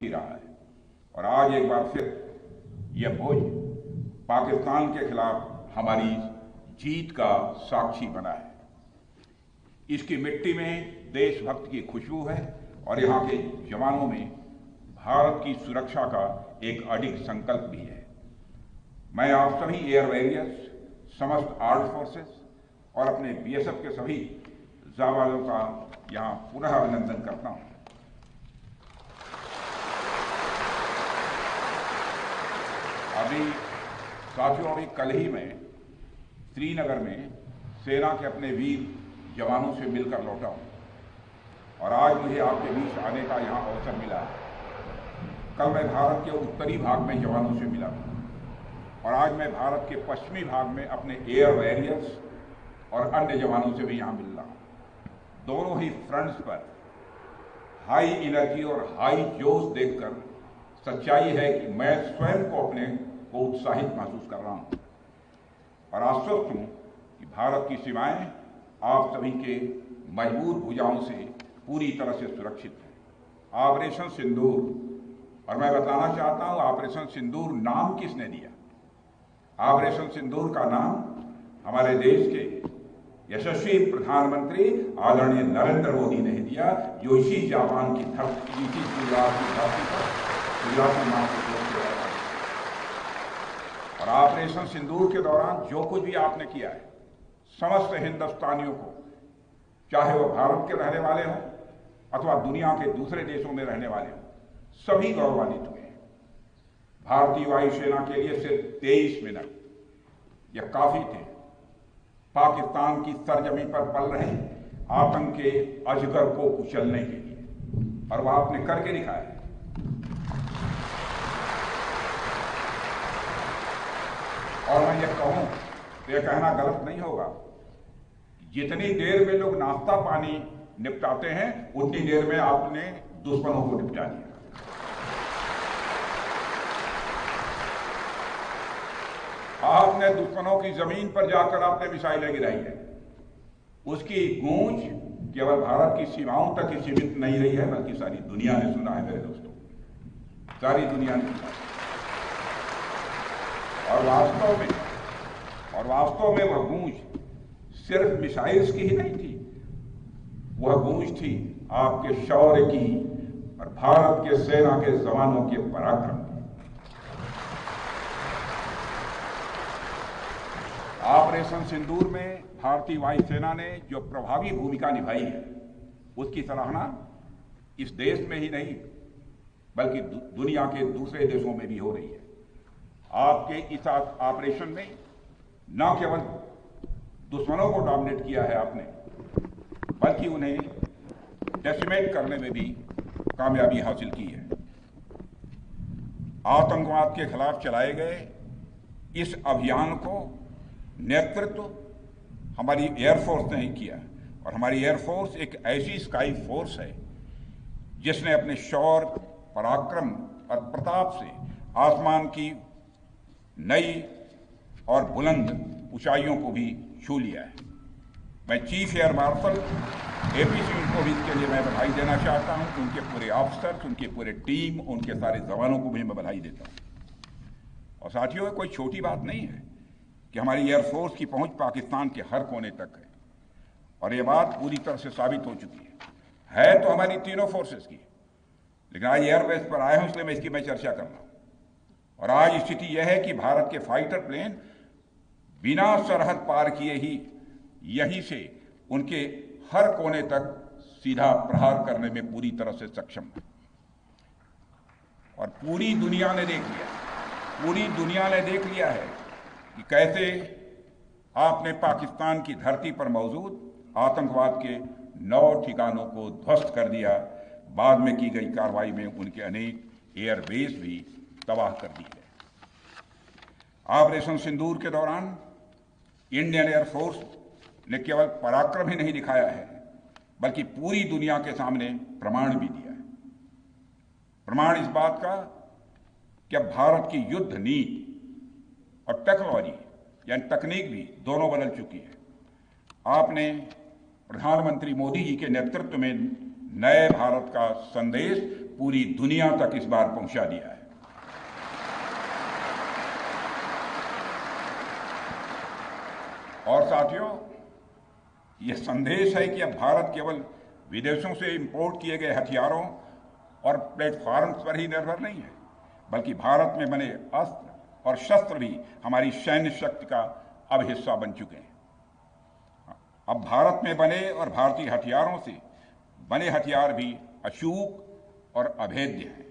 ही रहा है और आज एक बार फिर यह भोज पाकिस्तान के खिलाफ हमारी जीत का साक्षी बना है। इसकी मिट्टी में देशभक्त की खुशबू है और यहाँ के जवानों में भारत की सुरक्षा का एक अडिग संकल्प भी है। मैं आप सभी एयर वॉरियर्स, समस्त आर्म्ड फोर्सेस और अपने बीएसएफ के सभी जाबाजों का यहाँ पुनः अभिनंदन करता हूँ। अभी कल ही मैं श्रीनगर में सेना के अपने वीर जवानों से मिलकर लौटा हूँ और आज मुझे आपके बीच आने का यहाँ अवसर मिला। कल मैं भारत के उत्तरी भाग में जवानों से मिला और आज मैं भारत के पश्चिमी भाग में अपने एयर वॉरियर्स और अन्य जवानों से भी यहाँ मिल रहा हूँ। दोनों ही फ्रंट्स पर हाई एनर्जी और हाई जोश देखकर सच्चाई है कि मैं स्वयं को उत्साहित महसूस कर रहा हूं और आश्वस्त हूं कि भारत की सीमाएं आप सभी के मजबूत भुजाओं से पूरी तरह से सुरक्षित हैं। ऑपरेशन सिंदूर, और मैं बताना चाहता हूं ऑपरेशन सिंदूर नाम किसने दिया? ऑपरेशन सिंदूर का नाम हमारे देश के यशस्वी प्रधानमंत्री आदरणीय नरेंद्र मोदी ने दिया, जो इसी जापान की धरती, इसी गुजरात की धरती पर गुजराती नाम से और ऑपरेशन सिंदूर के दौरान जो कुछ भी आपने किया है, समस्त हिंदुस्तानियों को, चाहे वो भारत के रहने वाले हों अथवा दुनिया के दूसरे देशों में रहने वाले हों, सभी गौरवान्वित हुए हैं। भारतीय वायुसेना के लिए सिर्फ 23 मिनट यह काफी थे पाकिस्तान की सरजमी पर पल रहे आतंक के अजगर को कुचलने के लिए, और वह आपने करके दिखाया है। और मैं ये कहूं तो यह कहना गलत नहीं होगा, जितनी देर में लोग नाश्ता पानी निपटाते हैं उतनी देर में आपने दुश्मनों को निपटा दिया। आपने दुश्मनों की जमीन पर जाकर आपने मिसाइलें गिराई है। उसकी गूंज केवल भारत की सीमाओं तक ही सीमित नहीं रही है, बल्कि सारी दुनिया ने सुना है मेरे दोस्तों, सारी दुनिया ने सुना है। और वास्तव में वह गूंज सिर्फ मिसाइल्स की ही नहीं थी, वह गूंज थी आपके शौर्य की और भारत के सेना के जवानों के पराक्रम की। ऑपरेशन सिंदूर में भारतीय वायुसेना ने जो प्रभावी भूमिका निभाई है, उसकी सराहना इस देश में ही नहीं बल्कि दुनिया के दूसरे देशों में भी हो रही है। आपके इस ऑपरेशन में न केवल दुश्मनों को डोमिनेट किया है आपने, बल्कि उन्हें डेसिमेट करने में भी कामयाबी हासिल की है। आतंकवाद के खिलाफ चलाए गए इस अभियान को नेतृत्व हमारी एयरफोर्स ने ही किया और हमारी एयरफोर्स एक ऐसी स्काई फोर्स है जिसने अपने शौर्य, पराक्रम और प्रताप से आसमान की नई और बुलंद ऊंचाइयों को भी छू लिया है। मैं chief air marshal AP Singh को भी इसके लिए मैं बधाई देना चाहता हूं, उनके पूरे ऑफिसर्स, उनके पूरे टीम, उनके सारे जवानों को भी मैं बधाई देता हूं। और साथियों, कोई छोटी बात नहीं है कि हमारी एयरफोर्स की पहुंच पाकिस्तान के हर कोने तक है और यह बात पूरी तरह से साबित हो चुकी है तो हमारी तीनों फोर्सेस की, लेकिन आज एयरबेस पर आए हूं इसलिए मैं इसकी चर्चा कर रहा हूं। और आज स्थिति यह है कि भारत के फाइटर प्लेन बिना सरहद पार किए ही यहीं से उनके हर कोने तक सीधा प्रहार करने में पूरी तरह से सक्षम है। और पूरी दुनिया ने देख लिया है कि कैसे आपने पाकिस्तान की धरती पर मौजूद आतंकवाद के 9 ठिकानों को ध्वस्त कर दिया। बाद में की गई कार्रवाई में उनके अनेक एयरबेस भी तबाह कर दी है। ऑपरेशन सिंदूर के दौरान इंडियन एयरफोर्स ने केवल पराक्रम ही नहीं दिखाया है, बल्कि पूरी दुनिया के सामने प्रमाण भी दिया है। प्रमाण इस बात का कि अब भारत की युद्ध नीति और टेक्नोलॉजी यानी तकनीक भी दोनों बदल चुकी है। आपने प्रधानमंत्री मोदी जी के नेतृत्व में नए भारत का संदेश पूरी दुनिया तक इस बार पहुंचा दिया है। और साथियों, यह संदेश है कि अब भारत केवल विदेशों से इंपोर्ट किए गए हथियारों और प्लेटफॉर्म्स पर ही निर्भर नहीं है, बल्कि भारत में बने अस्त्र और शस्त्र भी हमारी सैन्य शक्ति का अब हिस्सा बन चुके हैं। अब भारत में बने और भारतीय हथियारों से बने हथियार भी अचूक और अभेद्य हैं।